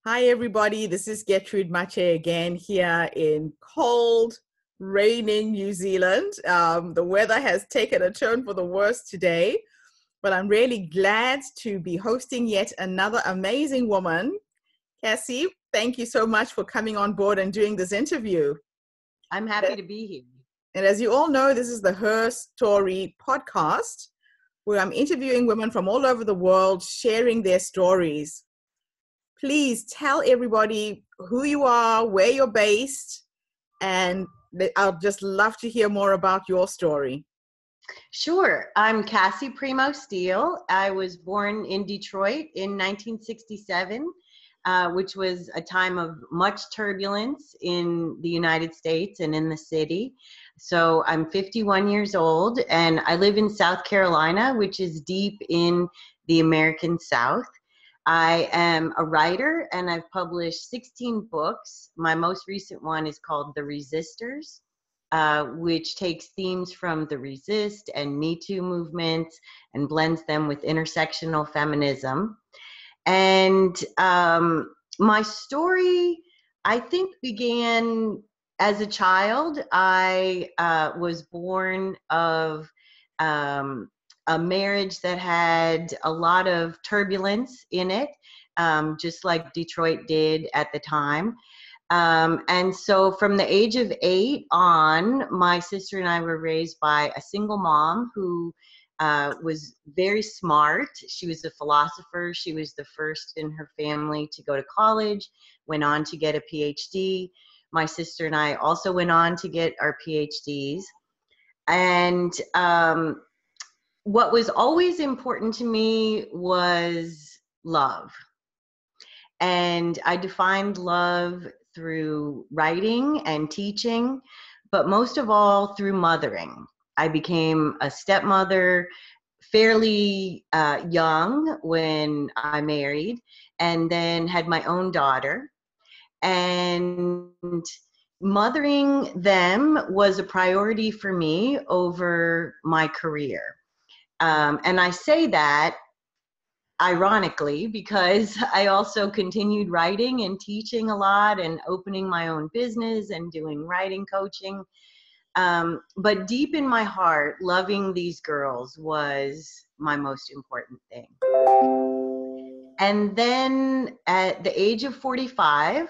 Hi, everybody. This is Gertrude Mache again here in cold, raining New Zealand. The weather has taken a turn for the worse today, but I'm really glad to be hosting yet another amazing woman. Cassie, thank you so much for coming on board and doing this interview. I'm happy to be here. And as you all know, this is the Her Story podcast, where I'm interviewing women from all over the world, sharing their stories. Please tell everybody who you are, where you're based, and I'll just love to hear more about your story. Sure. I'm Cassie Primo Steele. I was born in Detroit in 1967, which was a time of much turbulence in the United States and in the city. So I'm 51 years old, and I live in South Carolina, which is deep in the American South. I am a writer, and I've published 16 books. My most recent one is called The Resisters, which takes themes from the Resist and Me Too movements and blends them with intersectional feminism. And my story, I think, began as a child. I was born of a marriage that had a lot of turbulence in it, just like Detroit did at the time. And so from the age of 8 on, my sister and I were raised by a single mom who was very smart. She was a philosopher. She was the first in her family to go to college, went on to get a PhD. My sister and I also went on to get our PhDs. And what was always important to me was love. And I defined love through writing and teaching, but most of all through mothering. I became a stepmother fairly young when I married, and then had my own daughter. And mothering them was a priority for me over my career. And I say that ironically because I also continued writing and teaching a lot and opening my own business and doing writing coaching. But deep in my heart, loving these girls was my most important thing. And then at the age of 45,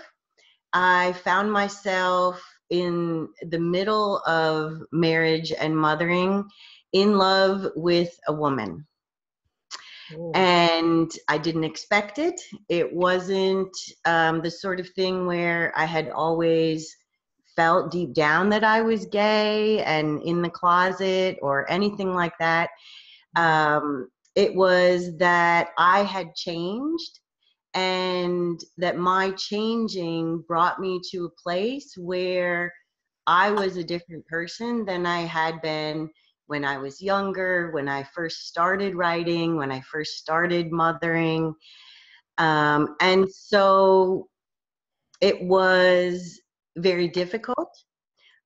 I found myself in the middle of marriage and mothering, in love with a woman. Ooh. And I didn't expect it. It wasn't the sort of thing where I had always felt deep down that I was gay and in the closet or anything like that. It was that I had changed, and that my changing brought me to a place where I was a different person than I had been when I was younger, when I first started writing, when I first started mothering. And so it was very difficult.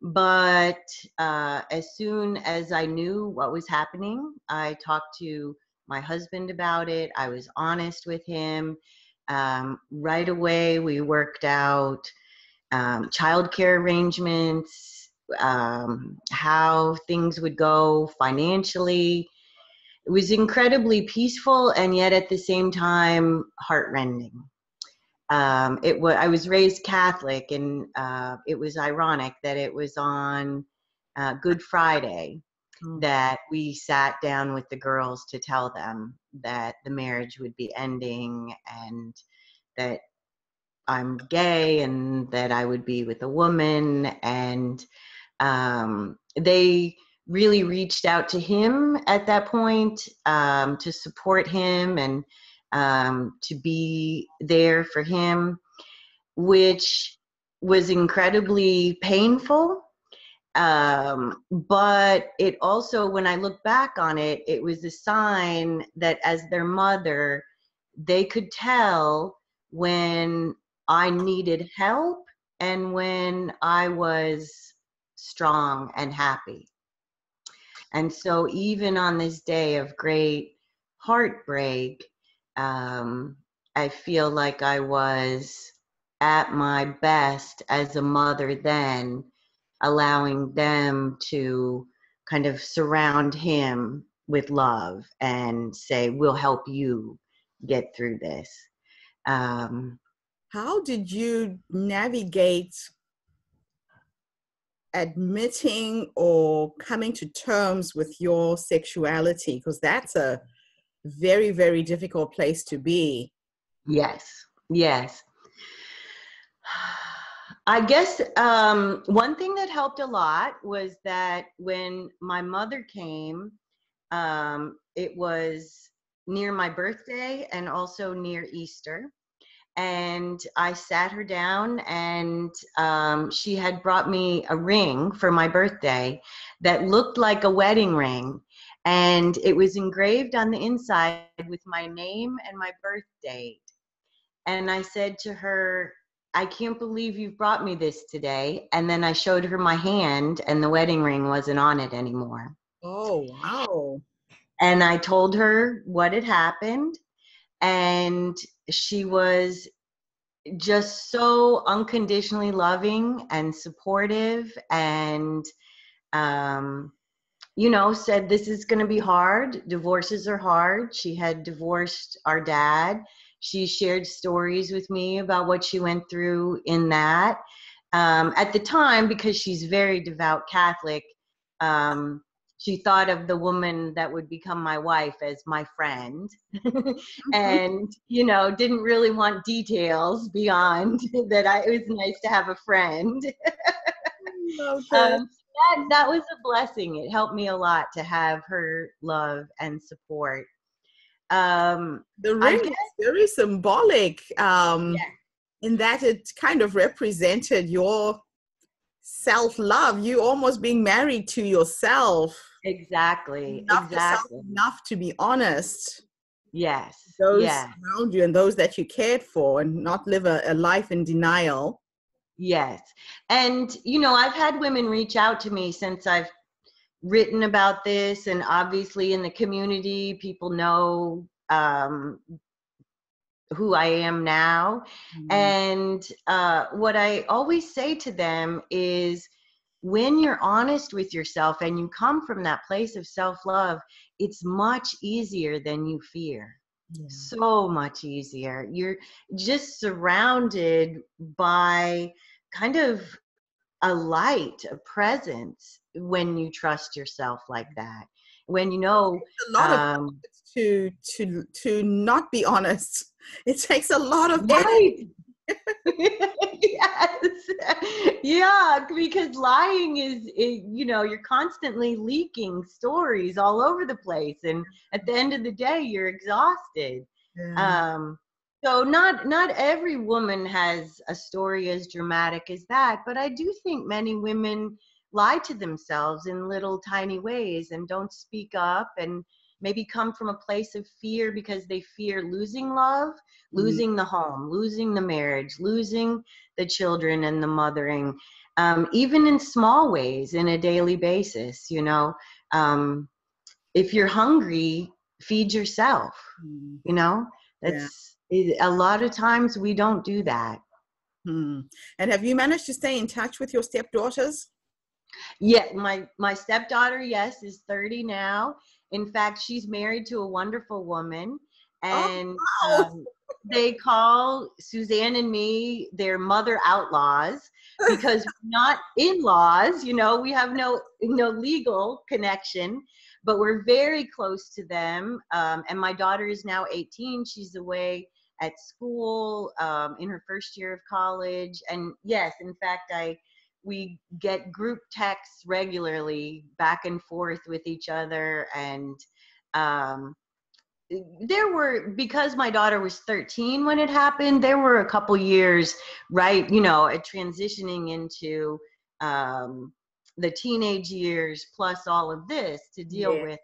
But as soon as I knew what was happening, I talked to my husband about it. I was honest with him. Right away, we worked out childcare arrangements, how things would go financially. It was incredibly peaceful, and yet at the same time, heartrending. I was raised Catholic, and it was ironic that it was on Good Friday that we sat down with the girls to tell them that the marriage would be ending and that I'm gay and that I would be with a woman. And they really reached out to him at that point to support him and to be there for him, which was incredibly painful. But it also, when I look back on it, it was a sign that as their mother, they could tell when I needed help and when I was strong and happy. And so even on this day of great heartbreak, I I feel like I was at my best as a mother then, allowing them to kind of surround him with love and say, we'll help you get through this. How did you navigate admitting or coming to terms with your sexuality? Because that's a very, very difficult place to be. Yes, yes. I guess one thing that helped a lot was that when my mother came, it was near my birthday and also near Easter. And I sat her down, and she had brought me a ring for my birthday that looked like a wedding ring. And it was engraved on the inside with my name and my birth date. And I said to her, I can't believe you've brought me this today. And then I showed her my hand, and the wedding ring wasn't on it anymore. Oh, wow. And I told her what had happened. And she was just so unconditionally loving and supportive, and said, this is going to be hard. Divorces are hard. She had divorced our dad. She shared stories with me about what she went through in that. At the time, because she's very devout Catholic, she thought of the woman that would become my wife as my friend. And, didn't really want details beyond that. It was nice to have a friend. Okay. That was a blessing. It helped me a lot to have her love and support. The ring is very symbolic in that it kind of represented your self-love. You almost being married to yourself. Exactly. Enough to be honest. Yes. Those around you and those that you cared for, and not live a life in denial. Yes. And, I've had women reach out to me since I've written about this, and obviously in the community, people know who I am now. Mm-hmm. And what I always say to them is, when you're honest with yourself and you come from that place of self-love, it's much easier than you fear. Yeah. So much easier. You're just surrounded by kind of a light, a presence when you trust yourself like that. When a lot of to not be honest. It takes a lot of energy. Yes. Yeah, because lying is, you're constantly leaking stories all over the place, and at the end of the day you're exhausted. Yeah. So not every woman has a story as dramatic as that, but I do think many women lie to themselves in little tiny ways and don't speak up, and maybe come from a place of fear because they fear losing love, losing the home, losing the marriage, losing the children and the mothering, even in small ways, in a daily basis. If you're hungry, feed yourself. That's a lot of times we don't do that. And have you managed to stay in touch with your stepdaughters? Yeah, my stepdaughter, yes, is 30 now. In fact, she's married to a wonderful woman, and they call Suzanne and me their mother outlaws, because we're not in-laws. We have no legal connection, but we're very close to them. And my daughter is now 18. She's away at school in her first year of college. And yes, in fact, we get group texts regularly back and forth with each other. And because my daughter was 13 when it happened, there were a couple years, right, transitioning into the teenage years, plus all of this to deal with,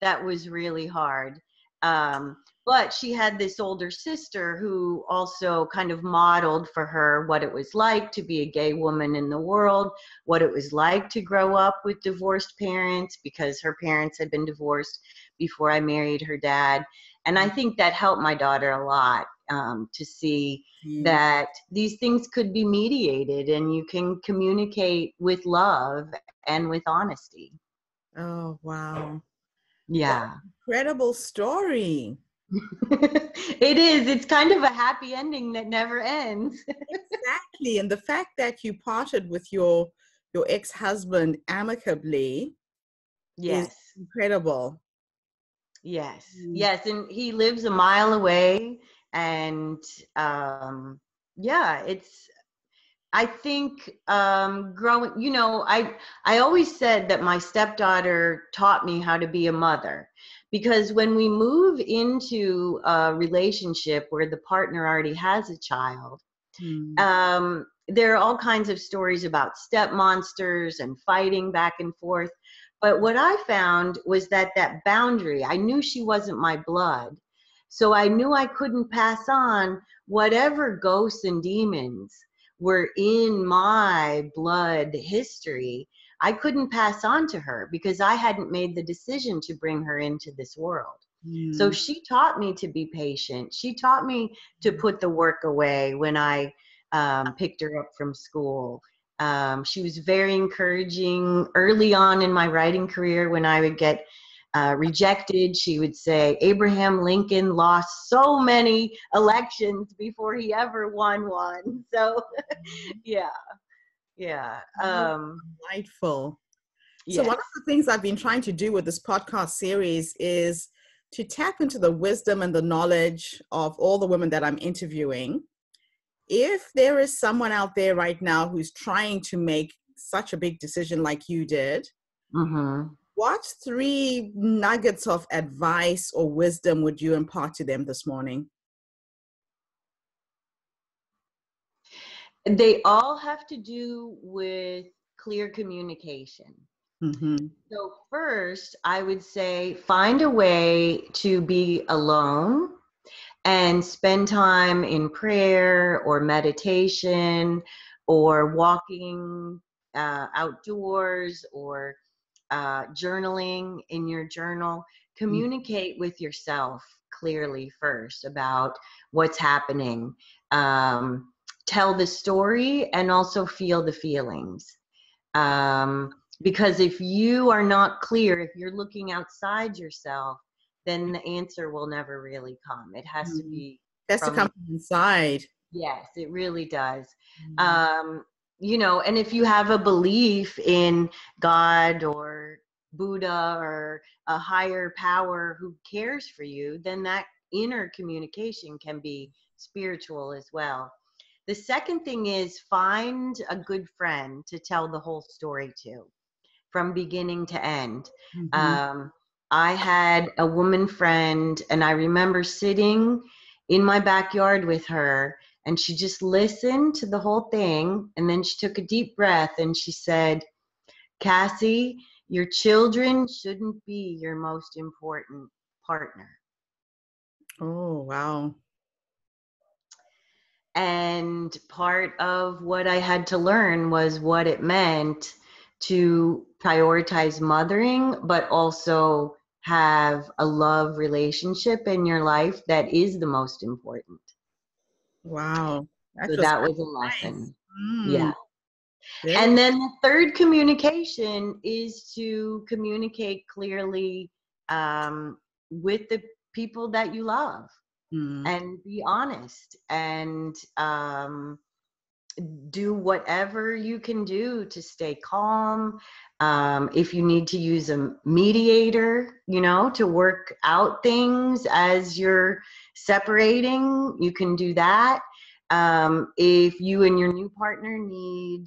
that was really hard. But she had this older sister who also kind of modeled for her what it was like to be a gay woman in the world, what it was like to grow up with divorced parents, because her parents had been divorced before I married her dad. And I think that helped my daughter a lot. to see that these things could be mediated and you can communicate with love and with honesty. Oh, wow. Yeah. Incredible story. It is. It's kind of a happy ending that never ends. Exactly. And the fact that you parted with your ex-husband amicably is Yes. incredible. Yes. Yes. And he lives a mile away. And yeah, I think growing, I always said that my stepdaughter taught me how to be a mother, because when we move into a relationship where the partner already has a child, there are all kinds of stories about step monsters and fighting back and forth. But what I found was that boundary, I knew she wasn't my blood. So I knew I couldn't pass on whatever ghosts and demons were in my blood history. I couldn't pass on to her because I hadn't made the decision to bring her into this world. So she taught me to be patient. She taught me to put the work away when I picked her up from school. She was very encouraging early on in my writing career. When I would get rejected, she would say, Abraham Lincoln lost so many elections before he ever won one. So yeah. Delightful. So Yes. one of the things I've been trying to do with this podcast series is to tap into the wisdom and the knowledge of all the women that I'm interviewing. If there is someone out there right now who's trying to make such a big decision like you did, what 3 nuggets of advice or wisdom would you impart to them this morning? They all have to do with clear communication. So first, I would say find a way to be alone and spend time in prayer or meditation or walking outdoors or journaling in your journal. Communicate with yourself clearly first about what's happening. Tell the story and also feel the feelings. Because if you are not clear, if you're looking outside yourself, then the answer will never really come. It has to be to come from inside. Yes, it really does. And if you have a belief in God or Buddha or a higher power who cares for you, then that inner communication can be spiritual as well. The second thing is find a good friend to tell the whole story to, from beginning to end. I had a woman friend, and I remember sitting in my backyard with her, and she just listened to the whole thing, and then she took a deep breath and she said, Cassie, your children shouldn't be your most important partner. Oh, wow. And part of what I had to learn was what it meant to prioritize mothering, but also have a love relationship in your life that is the most important. Wow. So that was a lesson. Yeah. Very And then the third communication is to communicate clearly with the people that you love. And be honest and do whatever you can do to stay calm. If you need to use a mediator, to work out things as you're separating, you can do that. If you and your new partner need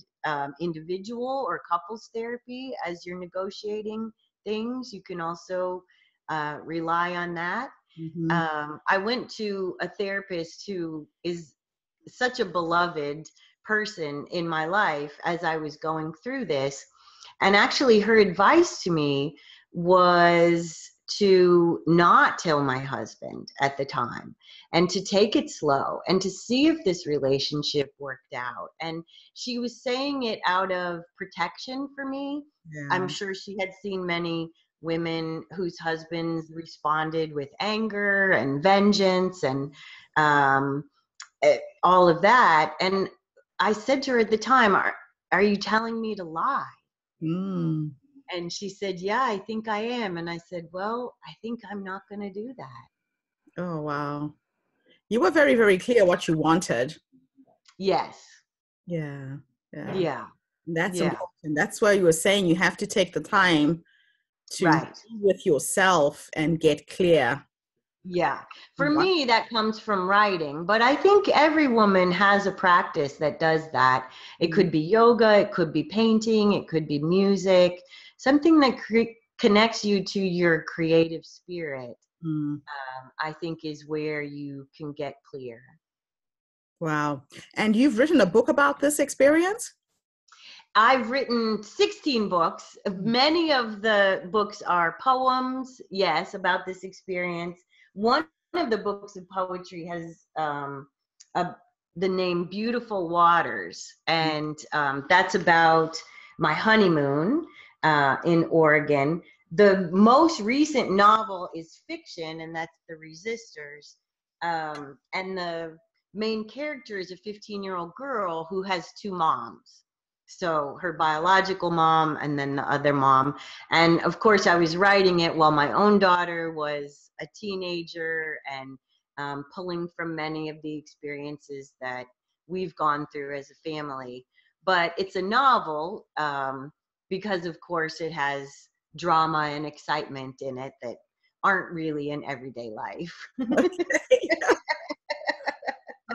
individual or couples therapy as you're negotiating things, you can also rely on that. I went to a therapist who is such a beloved person in my life as I was going through this. And actually, her advice to me was to not tell my husband at the time and to take it slow and to see if this relationship worked out. And she was saying it out of protection for me. I'm sure she had seen many women whose husbands responded with anger and vengeance and um, all of that. And I said to her at the time, are you telling me to lie? Mm. And she said, yeah, I think I am. And I said, well, I think I'm not going to do that. Oh, wow. You were very, very clear what you wanted. Yes. Yeah. Yeah. Yeah. That's Yeah. important. That's why you were saying you have to take the time to Right. be with yourself and get clear. Yeah. For What? me, that comes from writing, but I think every woman has a practice that does that. It could be yoga, it could be painting, it could be music, something that connects you to your creative spirit. Mm. I think is where you can get clear. Wow. And you've written a book about this experience? I've written 16 books. Many of the books are poems, yes, about this experience. One of the books of poetry has the name Beautiful Waters, and that's about my honeymoon in Oregon. The most recent novel is fiction, and that's The Resistors. And the main character is a 15-year-old girl who has two moms. So her biological mom and then the other mom. And of course, I was writing it while my own daughter was a teenager and pulling from many of the experiences that we've gone through as a family. But it's a novel because, of course, it has drama and excitement in it that aren't really in everyday life.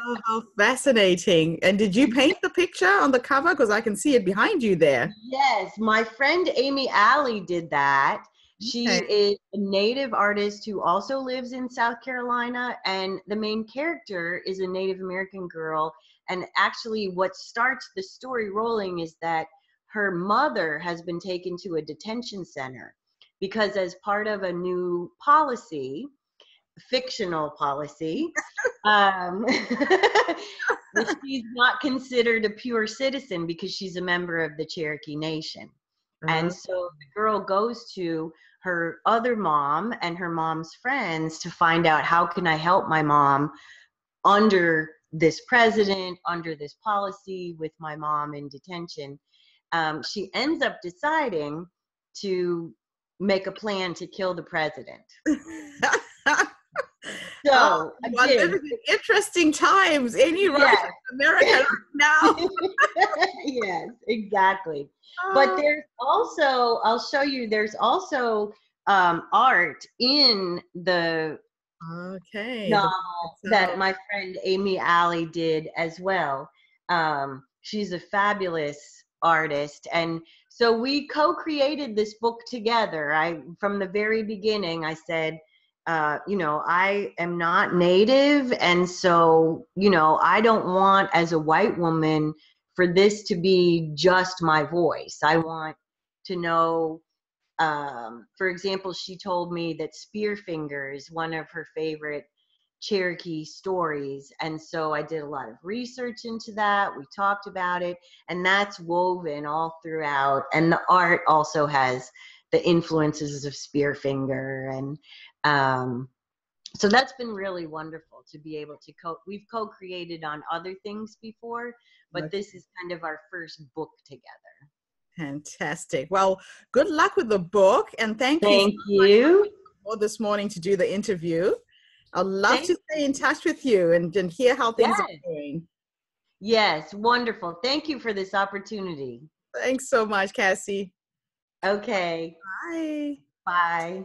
Oh, how fascinating. And did you paint the picture on the cover? Because I can see it behind you there. Yes, my friend Amy Alley did that. She Okay. is a native artist who also lives in South Carolina, and the main character is a Native American girl. And actually, what starts the story rolling is that her mother has been taken to a detention center because, as part of a new policy, fictional policy, um, she's not considered a pure citizen because she's a member of the Cherokee Nation. And so the girl goes to her other mom and her mom's friends to find out, how can I help my mom under this president, under this policy, with my mom in detention. She ends up deciding to make a plan to kill the president. So we're again, living in interesting times. Any writer yes. in America right now? Yes, exactly. But there's also, I'll show you, there's also art in the Okay. novel that my friend Amy Alley did as well. She's a fabulous artist. And so we co-created this book together. From the very beginning, I said, I am not Native. And so, I don't want, as a white woman, for this to be just my voice. I want to know, for example, she told me that Spearfinger is one of her favorite Cherokee stories. And so I did a lot of research into that. We talked about it, and that's woven all throughout. And the art also has the influences of Spearfinger. And so that's been really wonderful to be able to we've co-created on other things before, but this is kind of our first book together. Fantastic. Well, good luck with the book, and thank you Thank you for this morning to do the interview. I'd love to stay in touch with you and hear how things are going. Yes, wonderful. Thank you for this opportunity. Thanks so much, Cassie. Okay. Bye. Bye.